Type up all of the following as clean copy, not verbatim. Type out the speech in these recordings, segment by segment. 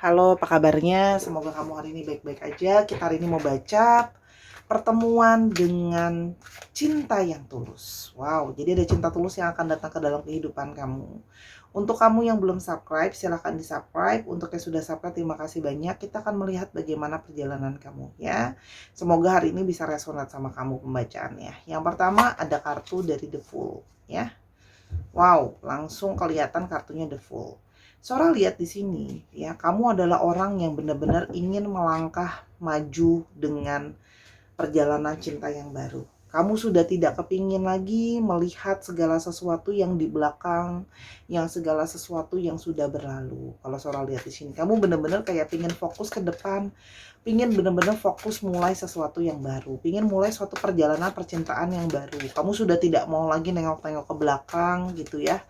halo apa kabarnya? Semoga kamu hari ini baik-baik aja. Kita hari ini mau baca pertemuan dengan cinta yang tulus. Wow, jadi ada cinta tulus yang akan datang ke dalam kehidupan kamu. Untuk kamu yang belum subscribe, silahkan di-subscribe. Untuk yang sudah subscribe, terima kasih banyak. Kita akan melihat bagaimana perjalanan kamu ya. Semoga hari ini bisa resonate sama kamu pembacaannya. Yang pertama ada kartu dari The Fool ya. Wow, langsung kelihatan kartunya The Fool. Sora lihat di sini ya, kamu adalah orang yang benar-benar ingin melangkah maju dengan perjalanan cinta yang baru. Kamu sudah tidak kepingin lagi melihat segala sesuatu yang di belakang, yang segala sesuatu yang sudah berlalu. Kalau Sora lihat di sini, kamu benar-benar kayak pingin fokus ke depan, pingin benar-benar fokus mulai sesuatu yang baru, pingin mulai suatu perjalanan percintaan yang baru. Kamu sudah tidak mau lagi nengok-nengok ke belakang gitu ya.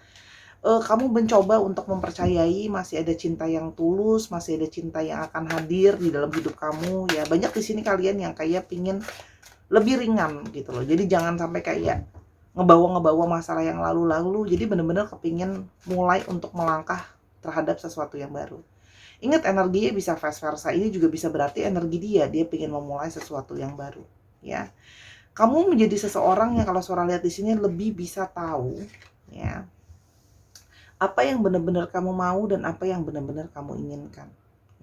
Kamu mencoba untuk mempercayai masih ada cinta yang tulus, masih ada cinta yang akan hadir di dalam hidup kamu ya. Banyak di sini kalian yang kayak pingin lebih ringan gitu loh. Jadi jangan sampai kayak ngebawa masalah yang lalu-lalu. Jadi benar-benar kepingin mulai untuk melangkah terhadap sesuatu yang baru. Ingat, energinya bisa vice versa. Ini juga bisa berarti energi dia pingin memulai sesuatu yang baru ya. Kamu menjadi seseorang yang kalau Sora lihat di sini lebih bisa tahu ya apa yang benar-benar kamu mau dan apa yang benar-benar kamu inginkan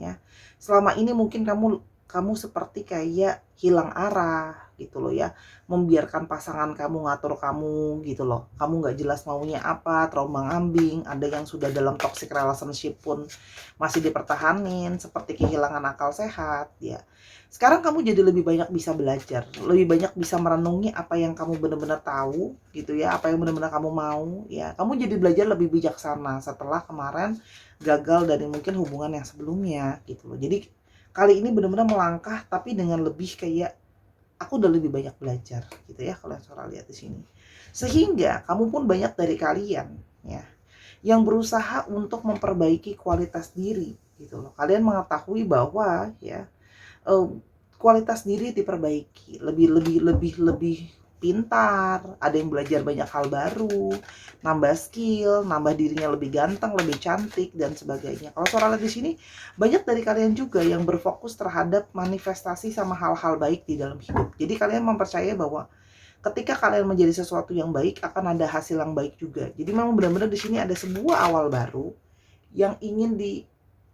ya. Selama ini mungkin kamu seperti kayak hilang arah gitu loh ya, membiarkan pasangan kamu ngatur kamu gitu loh, kamu nggak jelas maunya apa, terombang ambing, ada yang sudah dalam toxic relationship pun masih dipertahanin, seperti kehilangan akal sehat ya. Sekarang kamu jadi lebih banyak bisa belajar, lebih banyak bisa merenungi apa yang kamu benar-benar tahu gitu ya, apa yang benar-benar kamu mau ya. Kamu jadi belajar lebih bijaksana setelah kemarin gagal dari mungkin hubungan yang sebelumnya gitu loh. Jadi kali ini benar-benar melangkah tapi dengan lebih kayak aku udah lebih banyak belajar gitu ya, kalau yang Sora lihat di sini. Sehingga kamu pun banyak dari kalian ya yang berusaha untuk memperbaiki kualitas diri gitu loh. Kalian mengetahui bahwa ya kualitas diri diperbaiki, lebih pintar, ada yang belajar banyak hal baru, nambah skill, nambah dirinya lebih ganteng, lebih cantik dan sebagainya. Kalau Sora lihat di sini, banyak dari kalian juga yang berfokus terhadap manifestasi sama hal-hal baik di dalam hidup. Jadi kalian mempercayai bahwa ketika kalian menjadi sesuatu yang baik akan ada hasil yang baik juga. Jadi memang benar-benar di sini ada sebuah awal baru yang ingin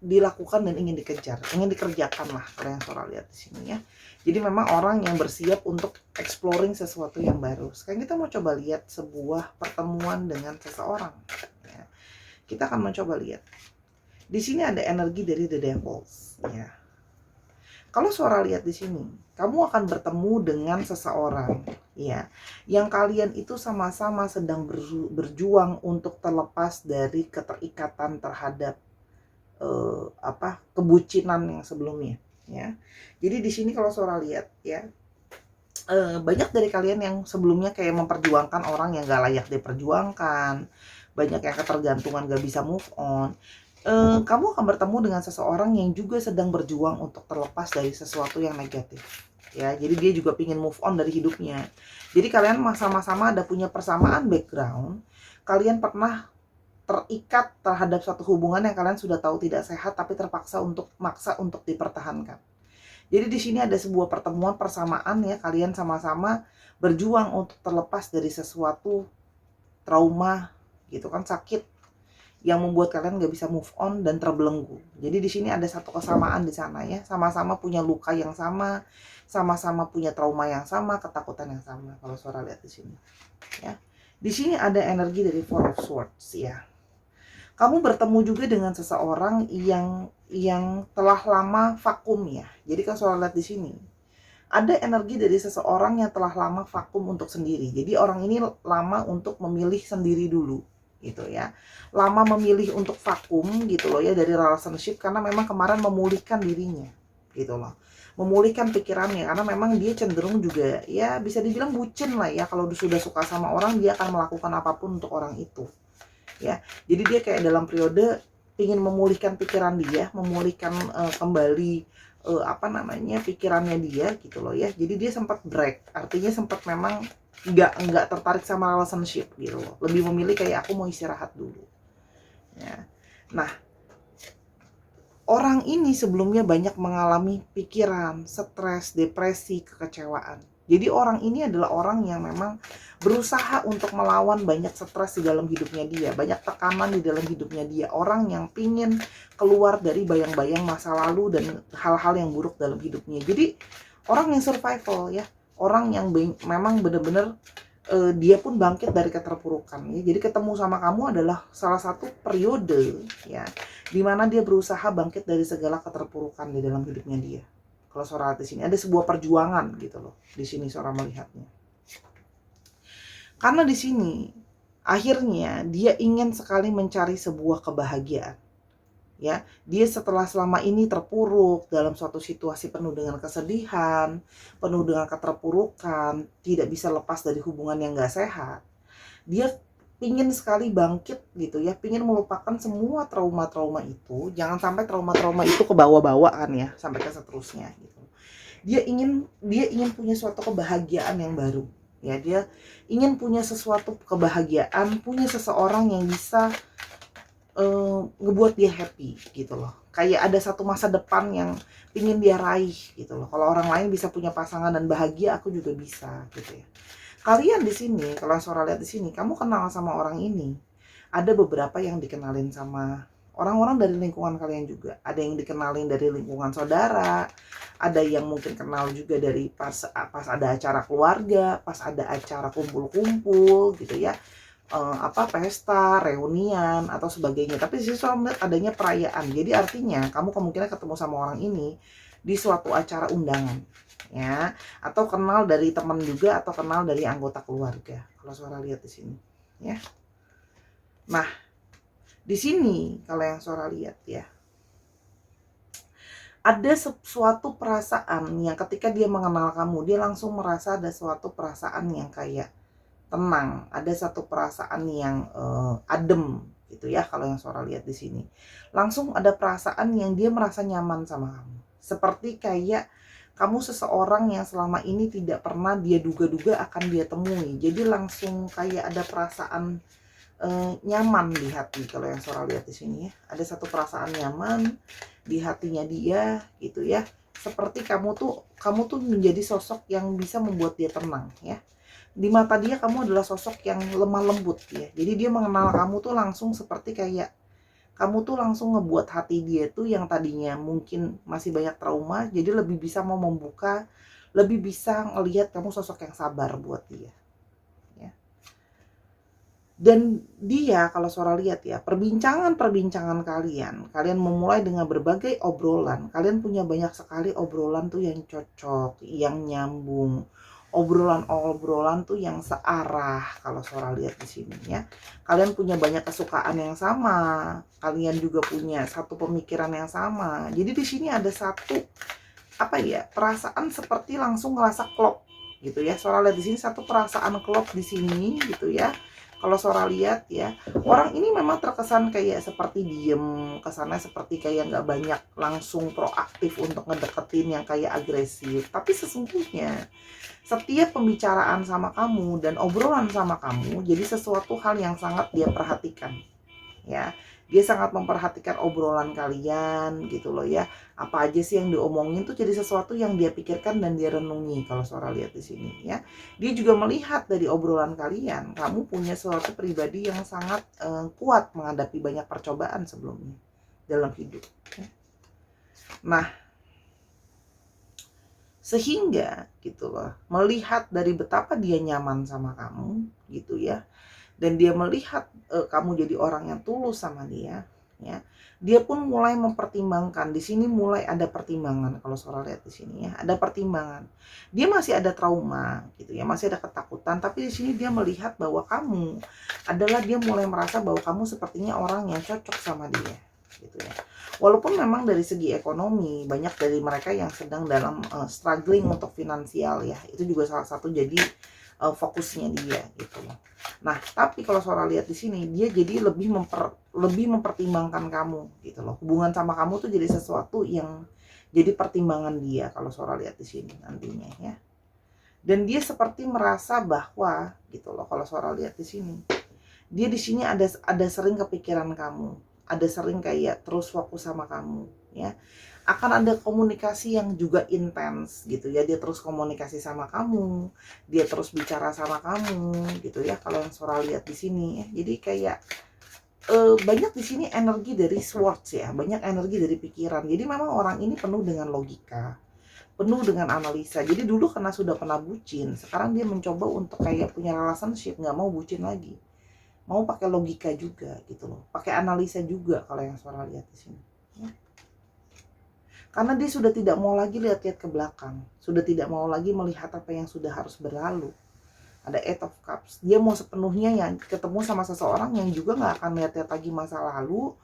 dilakukan dan ingin dikejar, ingin dikerjakan lah kalau yang Sora lihat di sini ya. Jadi memang orang yang bersiap untuk exploring sesuatu yang baru. Sekarang kita mau coba lihat sebuah pertemuan dengan seseorang. Ya. Kita akan mencoba lihat. Di sini ada energi dari The Devils. Ya. Kalau Sora lihat di sini, kamu akan bertemu dengan seseorang, ya, yang kalian itu sama-sama sedang berjuang untuk terlepas dari keterikatan terhadap kebucinan yang sebelumnya ya. Jadi di sini kalau Sora lihat ya, banyak dari kalian yang sebelumnya kayak memperjuangkan orang yang gak layak diperjuangkan, banyak yang ketergantungan gak bisa move on. Kamu akan bertemu dengan seseorang yang juga sedang berjuang untuk terlepas dari sesuatu yang negatif ya. Jadi dia juga pingin move on dari hidupnya. Jadi kalian sama-sama ada punya persamaan background. Kalian pernah terikat terhadap suatu hubungan yang kalian sudah tahu tidak sehat tapi terpaksa untuk dipertahankan. Jadi di sini ada sebuah pertemuan persamaan ya, kalian sama-sama berjuang untuk terlepas dari sesuatu trauma gitu kan, sakit yang membuat kalian gak bisa move on dan terbelenggu. Jadi di sini ada satu kesamaan di sana ya, sama-sama punya luka yang sama, sama-sama punya trauma yang sama, ketakutan yang sama. Kalau Sora lihat di sini ya. Di sini ada energi dari Four of Swords ya. Kamu bertemu juga dengan seseorang yang telah lama vakum ya. Jadi kalau soal lihat di sini, ada energi dari seseorang yang telah lama vakum untuk sendiri. Jadi orang ini lama untuk memilih sendiri dulu gitu ya. Lama memilih untuk vakum gitu loh ya dari relationship karena memang kemarin memulihkan dirinya gitu loh. Memulihkan pikirannya karena memang dia cenderung juga ya bisa dibilang bucin lah ya. Kalau sudah suka sama orang dia akan melakukan apapun untuk orang itu. Ya, jadi dia kayak dalam periode ingin memulihkan pikiran dia, memulihkan kembali pikirannya dia gitu loh ya. Jadi dia sempat break, artinya sempat memang nggak tertarik sama relationship gitu loh. Lebih memilih kayak aku mau istirahat dulu. Ya. Nah, Orang ini sebelumnya banyak mengalami pikiran, stres, depresi, kekecewaan. Jadi orang ini adalah orang yang memang berusaha untuk melawan banyak stres di dalam hidupnya dia, banyak tekanan di dalam hidupnya dia. Orang yang pingin keluar dari bayang-bayang masa lalu dan hal-hal yang buruk dalam hidupnya. Jadi orang yang survival ya, orang yang memang benar-benar dia pun bangkit dari keterpurukan ya. Jadi ketemu sama kamu adalah salah satu periode ya di mana dia berusaha bangkit dari segala keterpurukan di dalam hidupnya dia. Kalau Sora di sini ada sebuah perjuangan gitu loh. Di sini Sora melihatnya. Karena di sini akhirnya dia ingin sekali mencari sebuah kebahagiaan. Ya, dia setelah selama ini terpuruk dalam suatu situasi penuh dengan kesedihan, penuh dengan keterpurukan, tidak bisa lepas dari hubungan yang gak sehat. Dia pingin sekali bangkit gitu ya, pingin melupakan semua trauma-trauma itu, jangan sampai trauma-trauma itu kebawa-bawa kan ya, sampai ke seterusnya gitu. Dia ingin punya suatu kebahagiaan yang baru. Ya, dia ingin punya sesuatu kebahagiaan, punya seseorang yang bisa ngebuat dia happy gitu loh. Kayak ada satu masa depan yang pingin dia raih gitu loh. Kalau orang lain bisa punya pasangan dan bahagia, aku juga bisa gitu ya. Kalian di sini, kalau Sora lihat di sini, kamu kenal sama orang ini. Ada beberapa yang dikenalin sama orang-orang dari lingkungan kalian juga. Ada yang dikenalin dari lingkungan saudara, ada yang mungkin kenal juga dari pas ada acara keluarga, pas ada acara kumpul-kumpul gitu ya. Pesta, reunian atau sebagainya. Tapi di sini Sora melihat adanya perayaan. Jadi artinya kamu kemungkinan ketemu sama orang ini di suatu acara undangan ya, atau kenal dari teman juga, atau kenal dari anggota keluarga. Kalau Sora lihat di sini ya. Nah, di sini kalau yang Sora lihat ya, ada suatu perasaan yang ketika dia mengenal kamu, dia langsung merasa ada suatu perasaan yang kayak tenang, ada satu perasaan yang adem gitu ya. Kalau yang Sora lihat di sini, langsung ada perasaan yang dia merasa nyaman sama kamu, seperti kayak kamu seseorang yang selama ini tidak pernah dia duga-duga akan dia temui. Jadi langsung kayak ada perasaan nyaman di hati. Kalau yang Sora lihat di sini ya, ada satu perasaan nyaman di hatinya dia gitu ya. Seperti kamu tuh menjadi sosok yang bisa membuat dia tenang ya. Di mata dia kamu adalah sosok yang lemah lembut ya. Jadi dia mengenal kamu tuh langsung seperti kayak kamu tuh langsung ngebuat hati dia tuh yang tadinya mungkin masih banyak trauma, jadi lebih bisa mau membuka, lebih bisa ngelihat kamu sosok yang sabar buat dia ya. Dan dia kalau Sora lihat ya, perbincangan kalian memulai dengan berbagai obrolan. Kalian punya banyak sekali obrolan tuh yang cocok, yang nyambung. Obrolan-obrolan tuh yang searah kalau Sora lihat di sini ya. Kalian punya banyak kesukaan yang sama, kalian juga punya satu pemikiran yang sama. Jadi di sini ada satu perasaan seperti langsung ngerasa klop gitu ya. Sora lihat di sini satu perasaan klop di sini gitu ya. Kalau Sora lihat ya, orang ini memang terkesan kayak seperti diem, kesannya seperti kayak nggak banyak langsung proaktif untuk ngedeketin yang kayak agresif. Tapi sesungguhnya setiap pembicaraan sama kamu dan obrolan sama kamu jadi sesuatu hal yang sangat dia perhatikan ya. Dia sangat memperhatikan obrolan kalian gitu loh ya. Apa aja sih yang diomongin tuh jadi sesuatu yang dia pikirkan dan dia renungi kalau Sora lihat di sini ya. Dia juga melihat dari obrolan kalian, kamu punya suatu pribadi yang sangat kuat menghadapi banyak percobaan sebelumnya dalam hidup ya. Nah, sehingga gitu loh, melihat dari betapa dia nyaman sama kamu gitu ya, dan dia melihat kamu jadi orang yang tulus sama dia ya, dia pun mulai mempertimbangkan. Di sini mulai ada pertimbangan kalau Sora lihat di sini ya, ada pertimbangan. Dia masih ada trauma gitu ya, masih ada ketakutan, tapi di sini dia melihat bahwa kamu adalah, dia mulai merasa bahwa kamu sepertinya orang yang cocok sama dia gitu ya. Walaupun memang dari segi ekonomi banyak dari mereka yang sedang dalam struggling untuk finansial ya, itu juga salah satu jadi fokusnya dia gitu loh. Nah, tapi kalau Sora lihat di sini, dia jadi lebih mempertimbangkan kamu gitu loh. Hubungan sama kamu tuh jadi sesuatu yang jadi pertimbangan dia kalau Sora lihat di sini nantinya ya. Dan dia seperti merasa bahwa gitu loh, kalau Sora lihat di sini, dia di sini ada sering kepikiran kamu, ada sering kayak terus fokus sama kamu ya. Akan ada komunikasi yang juga intens gitu ya, dia terus komunikasi sama kamu, dia terus bicara sama kamu gitu ya, kalau yang Sora lihat di sini ya. Jadi kayak banyak di sini energi dari swords ya, banyak energi dari pikiran. Jadi memang orang ini penuh dengan logika, penuh dengan analisa. Jadi dulu karena sudah pernah bucin, sekarang dia mencoba untuk kayak punya relationship, nggak mau bucin lagi. Mau pakai logika juga gitu loh, pakai analisa juga kalau yang Sora lihat di sini. Ya. Karena dia sudah tidak mau lagi lihat-lihat ke belakang, sudah tidak mau lagi melihat apa yang sudah harus berlalu. Ada Eight of Cups, dia mau sepenuhnya yang ketemu sama seseorang yang juga nggak akan lihat-lihat lagi masa lalu,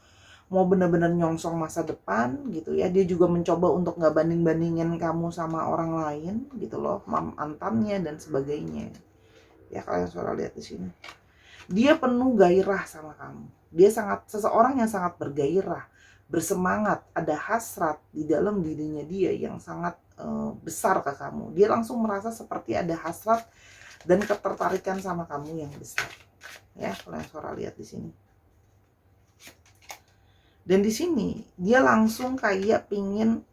mau benar-benar nyongsong masa depan gitu ya. Dia juga mencoba untuk nggak banding-bandingin kamu sama orang lain gitu loh, mantannya dan sebagainya. Ya kalian suara lihat di sini. Dia penuh gairah sama kamu. Dia seseorang yang sangat bergairah, bersemangat, ada hasrat di dalam dirinya dia yang sangat besar ke kamu. Dia langsung merasa seperti ada hasrat dan ketertarikan sama kamu yang besar. Ya, kalau yang Sora lihat di sini. Dan di sini dia langsung kayak pingin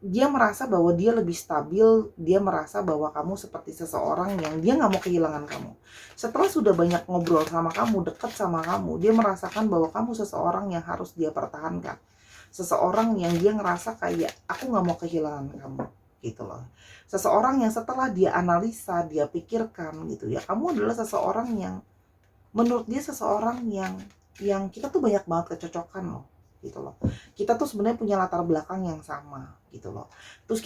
dia merasa bahwa dia lebih stabil, dia merasa bahwa kamu seperti seseorang yang dia nggak mau kehilangan kamu. Setelah sudah banyak ngobrol sama kamu, dekat sama kamu, dia merasakan bahwa kamu seseorang yang harus dia pertahankan. Seseorang yang dia ngerasa kayak, aku nggak mau kehilangan kamu, gitu loh. Seseorang yang setelah dia analisa, dia pikirkan gitu ya, kamu adalah seseorang yang, menurut dia seseorang yang kita tuh banyak banget kecocokan loh, gitu loh. Kita tuh sebenarnya punya latar belakang yang sama gitu loh. Terus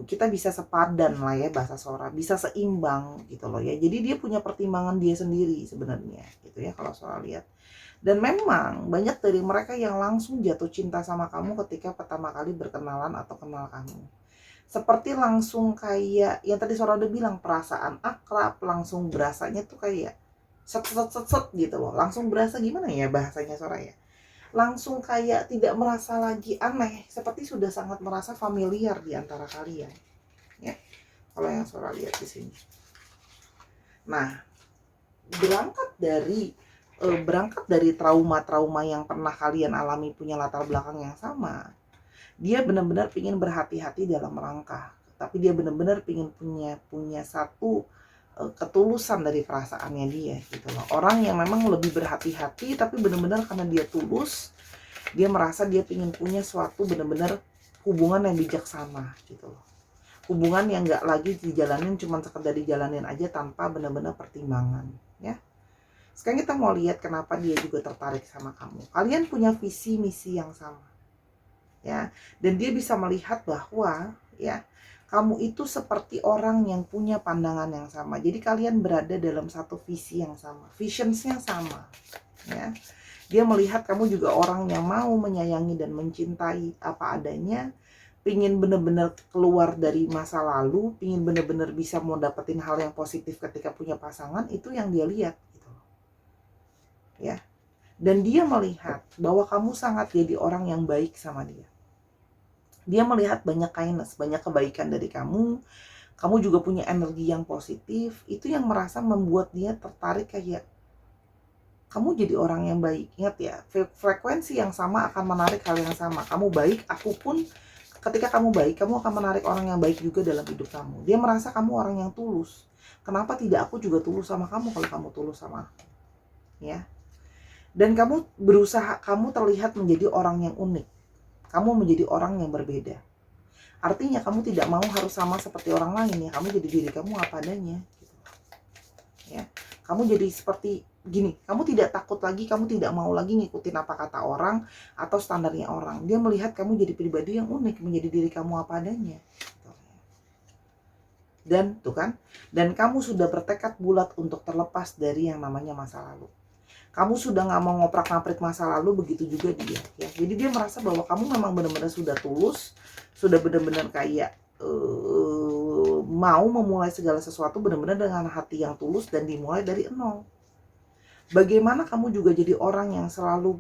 kita bisa sepadan lah ya, bahasa Sora, bisa seimbang gitu loh ya. Jadi dia punya pertimbangan dia sendiri sebenarnya gitu ya kalau Sora lihat. Dan memang banyak dari mereka yang langsung jatuh cinta sama kamu ketika pertama kali berkenalan atau kenal kamu. Seperti langsung kayak yang tadi Sora udah bilang, perasaan akrab, langsung berasanya tuh kayak set set set set gitu loh. Langsung berasa gimana ya bahasanya Sora ya, langsung kayak tidak merasa lagi aneh, seperti sudah sangat merasa familiar di antara kalian ya, kalau yang Sora lihat di sini. Nah, berangkat dari trauma-trauma yang pernah kalian alami, punya latar belakang yang sama, dia benar-benar ingin berhati-hati dalam melangkah, tapi dia benar-benar ingin punya satu ketulusan dari perasaannya dia gitu loh. Orang yang memang lebih berhati-hati, tapi benar-benar karena dia tulus, dia merasa dia ingin punya suatu benar-benar hubungan yang bijaksana gitu loh. Hubungan yang nggak lagi dijalanin cuma sekedar dijalanin aja tanpa benar-benar pertimbangan ya. Sekarang kita mau lihat kenapa dia juga tertarik sama kamu. Kalian punya visi misi yang sama ya, dan dia bisa melihat bahwa ya, kamu itu seperti orang yang punya pandangan yang sama. Jadi kalian berada dalam satu visi yang sama, visionsnya sama ya. Dia melihat kamu juga orang yang mau menyayangi dan mencintai apa adanya, pingin bener-bener keluar dari masa lalu, pingin bener-bener bisa mau dapetin hal yang positif ketika punya pasangan. Itu yang dia lihat gitu ya. Dan dia melihat bahwa kamu sangat jadi orang yang baik sama dia. Dia melihat banyak kindness, banyak kebaikan dari kamu. Kamu juga punya energi yang positif. Itu yang merasa membuat dia tertarik kayak, kamu jadi orang yang baik. Ingat ya, frekuensi yang sama akan menarik hal yang sama. Kamu baik, aku pun ketika kamu baik, kamu akan menarik orang yang baik juga dalam hidup kamu. Dia merasa kamu orang yang tulus. Kenapa tidak aku juga tulus sama kamu kalau kamu tulus sama aku? Ya. Dan kamu berusaha, kamu terlihat menjadi orang yang unik. Kamu menjadi orang yang berbeda. Artinya kamu tidak mau harus sama seperti orang lain ya. Kamu jadi diri kamu apa adanya. Gitu. Ya. Kamu jadi seperti gini, kamu tidak takut lagi, kamu tidak mau lagi ngikutin apa kata orang atau standarnya orang. Dia melihat kamu jadi pribadi yang unik, menjadi diri kamu apa adanya. Dan tuh kan, dan kamu sudah bertekad bulat untuk terlepas dari yang namanya masa lalu. Kamu sudah nggak mau ngoprak-ngaprik masa lalu, begitu juga dia ya. Jadi dia merasa bahwa kamu memang benar-benar sudah tulus, sudah benar-benar kayak mau memulai segala sesuatu benar-benar dengan hati yang tulus dan dimulai dari nol. Bagaimana kamu juga jadi orang yang selalu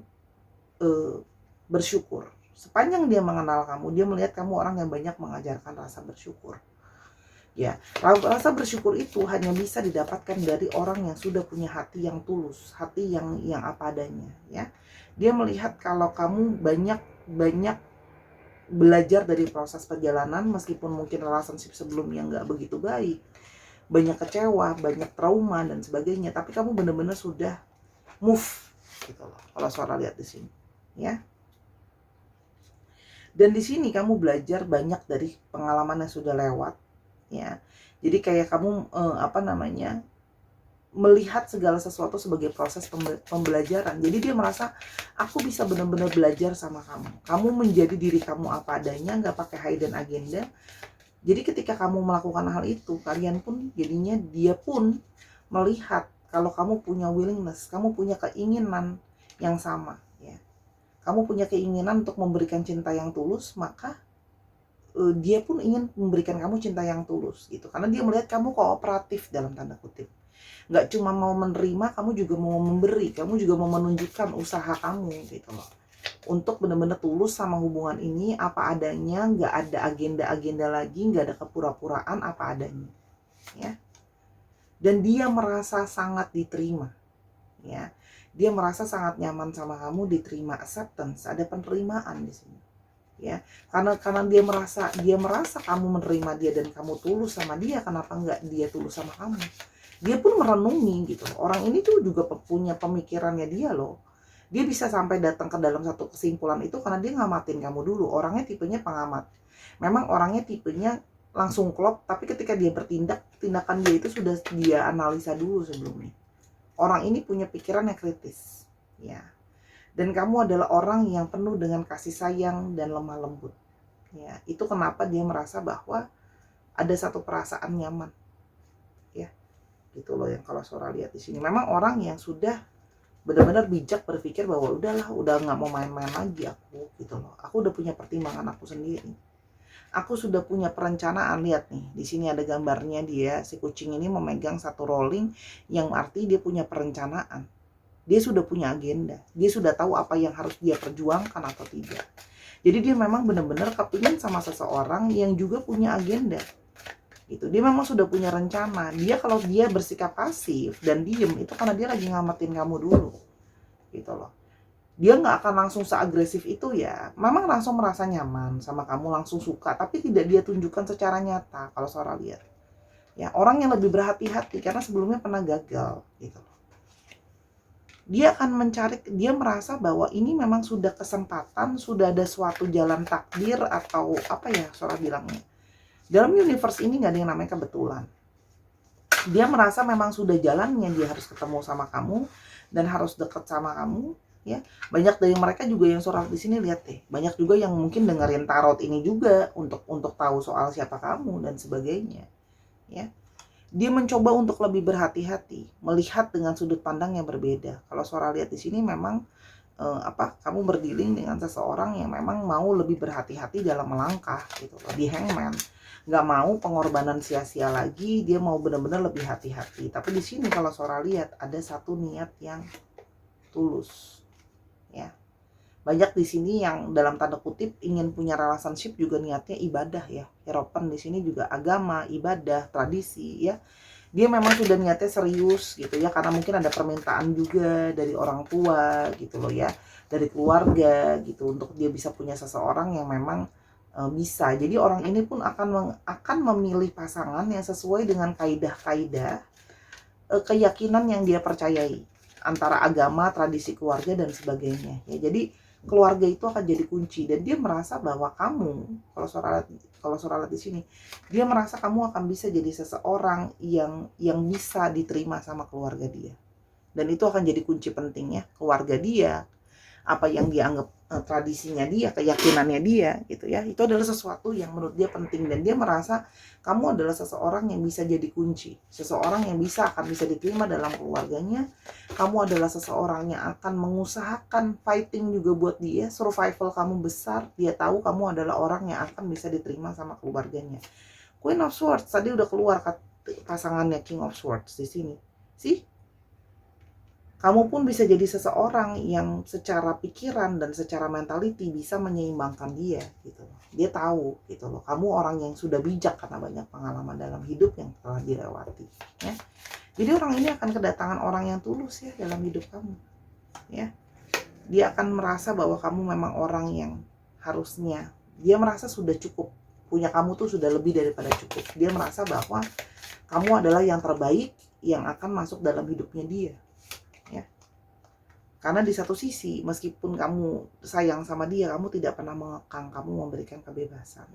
bersyukur. Sepanjang dia mengenal kamu, dia melihat kamu orang yang banyak mengajarkan rasa bersyukur. Ya, rasa bersyukur itu hanya bisa didapatkan dari orang yang sudah punya hati yang tulus, hati yang apa adanya, ya. Dia melihat kalau kamu banyak banyak belajar dari proses perjalanan, meskipun mungkin relationship sebelumnya nggak begitu baik, banyak kecewa, banyak trauma dan sebagainya, tapi kamu benar-benar sudah move gitu loh. Kalau Sora lihat di sini, ya. Dan di sini kamu belajar banyak dari pengalaman yang sudah lewat, ya. Jadi kayak kamu melihat segala sesuatu sebagai proses pembelajaran. Jadi dia merasa aku bisa benar-benar belajar sama kamu. Kamu menjadi diri kamu apa adanya, nggak pakai hidden agenda. Jadi ketika kamu melakukan hal itu, kalian pun jadinya dia pun melihat kalau kamu punya willingness, kamu punya keinginan yang sama, ya. Kamu punya keinginan untuk memberikan cinta yang tulus, maka dia pun ingin memberikan kamu cinta yang tulus gitu. Karena dia melihat kamu kooperatif dalam tanda kutip. Nggak cuma mau menerima, kamu juga mau memberi, kamu juga mau menunjukkan usaha kamu gitu loh. Untuk benar-benar tulus sama hubungan ini apa adanya, nggak ada agenda-agenda lagi, nggak ada kepura-puraan, apa adanya, ya. Dan dia merasa sangat diterima, ya. Dia merasa sangat nyaman sama kamu, diterima, acceptance, ada penerimaan di sini, ya. Karena dia merasa kamu menerima dia dan kamu tulus sama dia, kenapa nggak dia tulus sama kamu? Dia pun merenungi gitu. Orang ini tuh juga punya pemikirannya dia loh. Dia bisa sampai datang ke dalam satu kesimpulan itu karena dia ngamatin kamu dulu. Orangnya tipenya pengamat. Memang orangnya tipenya langsung klop, tapi ketika dia bertindak, tindakan dia itu sudah dia analisa dulu sebelumnya. Orang ini punya pikiran yang kritis, ya. Dan kamu adalah orang yang penuh dengan kasih sayang dan lemah lembut, ya. Itu kenapa dia merasa bahwa ada satu perasaan nyaman, ya. Gitu loh yang kalau Sora lihat di sini. Memang orang yang sudah benar-benar bijak berpikir bahwa udahlah, udah nggak mau main-main lagi aku gitu loh. Aku udah punya pertimbangan aku sendiri. Aku sudah punya perencanaan. Lihat nih, di sini ada gambarnya dia, si kucing ini memegang satu rolling yang arti dia punya perencanaan. Dia sudah punya agenda. Dia sudah tahu apa yang harus dia perjuangkan atau tidak. Jadi dia memang benar-benar kepingin sama seseorang yang juga punya agenda. Gitu. Dia memang sudah punya rencana. Kalau dia bersikap pasif dan diem itu karena dia lagi ngamatin kamu dulu, gitu loh. Dia nggak akan langsung seagresif itu, ya. Memang langsung merasa nyaman sama kamu, langsung suka, tapi tidak dia tunjukkan secara nyata kalau Sora lihat. Ya, orang yang lebih berhati-hati karena sebelumnya pernah gagal, gitu loh. Dia akan dia merasa bahwa ini memang sudah kesempatan, sudah ada suatu jalan takdir atau apa ya Sora bilangnya. Dalam universe ini nggak ada yang namanya kebetulan. Dia merasa memang sudah jalannya dia harus ketemu sama kamu dan harus deket sama kamu, ya. Banyak dari mereka juga yang Sora di sini lihat deh. Banyak juga yang mungkin dengerin tarot ini juga untuk tahu soal siapa kamu dan sebagainya, ya. Dia mencoba untuk lebih berhati-hati, melihat dengan sudut pandang yang berbeda. Kalau Sora lihat di sini memang kamu berdealing dengan seseorang yang memang mau lebih berhati-hati dalam melangkah gitu loh. Di Hangman nggak mau pengorbanan sia-sia lagi, dia mau benar-benar lebih hati-hati. Tapi di sini kalau Sora lihat ada satu niat yang tulus, ya. Banyak di sini yang dalam tanda kutip ingin punya relationship juga niatnya ibadah, ya. Hierophant di sini juga agama, ibadah, tradisi, ya. Dia memang sudah niatnya serius gitu ya, karena mungkin ada permintaan juga dari orang tua gitu loh ya, dari keluarga gitu, untuk dia bisa punya seseorang yang memang bisa. Jadi orang ini pun akan memilih pasangan yang sesuai dengan kaidah-kaidah keyakinan yang dia percayai, antara agama, tradisi keluarga dan sebagainya. Ya, jadi keluarga itu akan jadi kunci dan dia merasa bahwa kamu, kalau Sora lihat di sini, dia merasa kamu akan bisa jadi seseorang yang bisa diterima sama keluarga dia. Dan itu akan jadi kunci pentingnya keluarga dia, apa yang dia anggap tradisinya dia, keyakinannya dia gitu ya. Itu adalah sesuatu yang menurut dia penting dan dia merasa kamu adalah seseorang yang bisa jadi kunci, seseorang yang akan bisa diterima dalam keluarganya. Kamu adalah seseorang yang akan mengusahakan fighting juga buat dia, survival kamu besar. Dia tahu kamu adalah orang yang akan bisa diterima sama keluarganya. Queen of Swords tadi udah keluar pasangannya King of Swords di sini. Sih? Kamu pun bisa jadi seseorang yang secara pikiran dan secara mentality bisa menyeimbangkan dia gitu loh. Dia tahu gitu loh. Kamu orang yang sudah bijak karena banyak pengalaman dalam hidup yang telah dilewati, ya. Jadi orang ini akan kedatangan orang yang tulus ya dalam hidup kamu, ya. Dia akan merasa bahwa kamu memang orang yang harusnya, dia merasa sudah cukup. Punya kamu tuh sudah lebih daripada cukup. Dia merasa bahwa kamu adalah yang terbaik yang akan masuk dalam hidupnya dia, ya. Karena di satu sisi, meskipun kamu sayang sama dia, kamu tidak pernah mengekang, kamu memberikan kebebasan.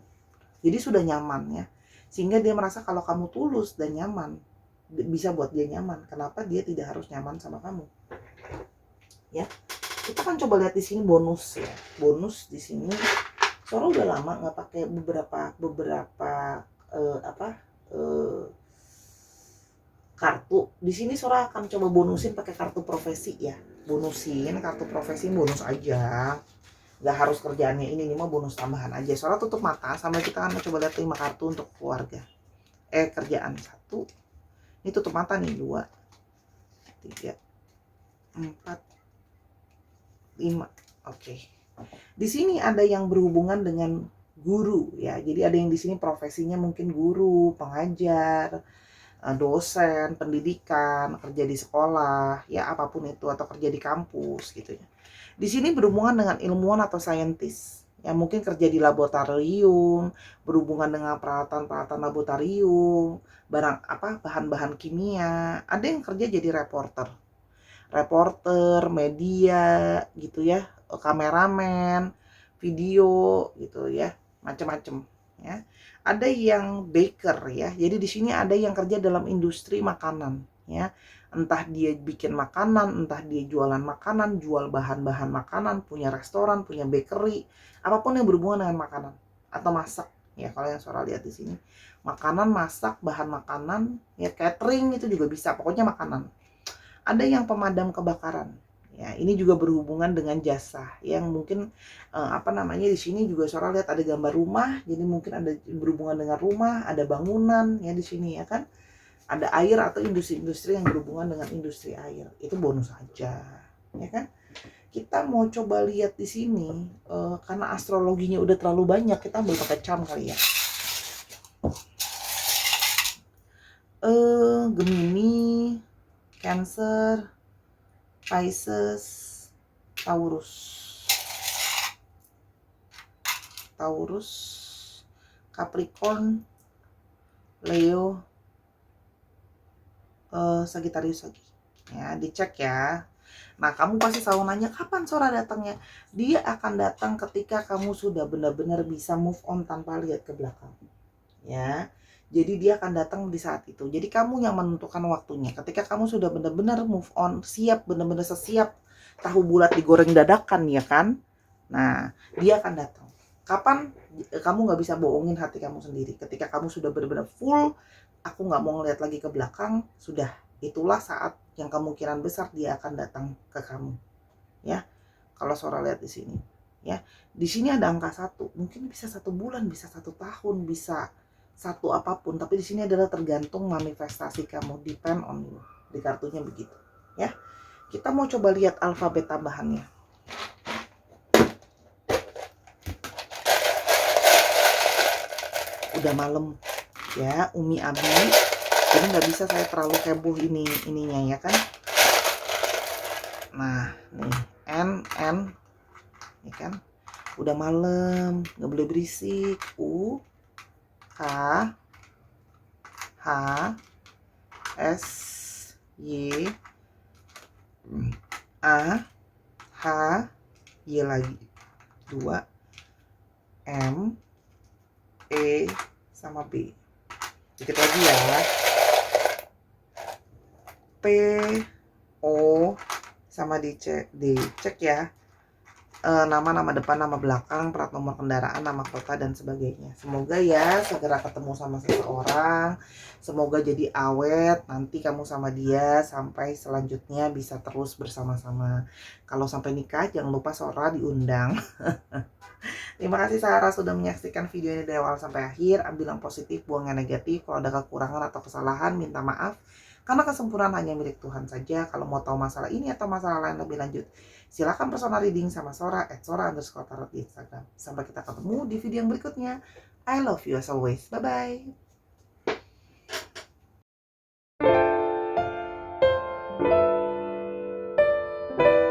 Jadi sudah nyaman ya. Sehingga dia merasa kalau kamu tulus dan nyaman, bisa buat dia nyaman. Kenapa dia tidak harus nyaman sama kamu? Ya. Kita kan coba lihat di sini bonus ya. Bonus di sini. Soalnya udah lama nggak pakai beberapa kartu. Di sini Sora akan coba bonusin pakai kartu profesi ya. Bonusin kartu profesi, bonus aja. Nggak harus kerjaannya ini mah bonus tambahan aja. Sora tutup mata sambil kita akan coba lihat 5 kartu untuk keluarga. Kerjaan 1. Ini tutup mata nih 2, 3, 4, 5. Oke. Di sini ada yang berhubungan dengan guru ya. Jadi ada yang di sini profesinya mungkin guru, pengajar, dosen, pendidikan, kerja di sekolah, ya apapun itu, atau kerja di kampus gitu ya. Di sini berhubungan dengan ilmuwan atau saintis. Ya mungkin kerja di laboratorium, berhubungan dengan peralatan-peralatan laboratorium, bahan-bahan kimia. Ada yang kerja jadi reporter, media gitu ya, kameramen, video gitu ya, macam-macam ya. Ada yang baker ya. Jadi di sini ada yang kerja dalam industri makanan ya. Entah dia bikin makanan, entah dia jualan makanan, jual bahan-bahan makanan, punya restoran, punya bakery, apapun yang berhubungan dengan makanan atau masak ya. Kalau yang Sora lihat di sini, makanan, masak, bahan makanan, ya catering itu juga bisa, pokoknya makanan. Ada yang pemadam kebakaran. Ya, ini juga berhubungan dengan jasa yang mungkin di sini juga Sora lihat ada gambar rumah, jadi mungkin ada berhubungan dengan rumah, ada bangunan ya di sini ya kan. Ada air atau industri-industri yang berhubungan dengan industri air. Itu bonus aja, ya kan? Kita mau coba lihat di sini karena astrologinya udah terlalu banyak, kita ambil pakai cam kali ya. Gemini, Cancer, Pisces, Taurus, Capricorn, Leo, Sagittarius lagi. Ya, dicek ya. Nah, kamu pasti selalu nanya kapan Sora datangnya. Dia akan datang ketika kamu sudah benar-benar bisa move on tanpa lihat ke belakang. Ya. Jadi dia akan datang di saat itu. Jadi kamu yang menentukan waktunya. Ketika kamu sudah benar-benar move on, siap, benar-benar sesiap tahu bulat digoreng dadakan ya kan. Nah, dia akan datang. Kapan? Kamu nggak bisa bohongin hati kamu sendiri. Ketika kamu sudah benar-benar full, aku nggak mau ngeliat lagi ke belakang, sudah. Itulah saat yang kemungkinan besar dia akan datang ke kamu. Ya. Kalau Sora lihat di sini. Ya. Di sini ada angka 1. Mungkin bisa 1 bulan, bisa 1 tahun, bisa 1 apapun, tapi di sini adalah tergantung manifestasi kamu, depend on you. Di kartunya begitu, ya. Kita mau coba lihat alfabet tambahannya. Udah malam, ya, Umi Abi. Jadi nggak bisa saya terlalu heboh ininya ya kan. Nah, nih N, ya kan. Udah malam, nggak boleh berisik. H, S, Y, A, H, Y lagi 2, M, E, sama B. Dikit lagi ya. P, O, sama dicek ya. Nama depan, nama belakang, plat nomor kendaraan, nama kota dan sebagainya. Semoga ya segera ketemu sama seseorang, semoga jadi awet, nanti kamu sama dia sampai selanjutnya bisa terus bersama-sama. Kalau sampai nikah jangan lupa Sora diundang. Terima kasih Sarah sudah menyaksikan video ini dari awal sampai akhir. Ambil yang positif, buang yang negatif. Kalau ada kekurangan atau kesalahan minta maaf. Karena kesempurnaan hanya milik Tuhan saja. Kalau mau tahu masalah ini atau masalah lain lebih lanjut, silakan personal reading sama Sora @sora_tarot di Instagram. Sampai kita ketemu di video yang berikutnya. I love you as always. Bye bye.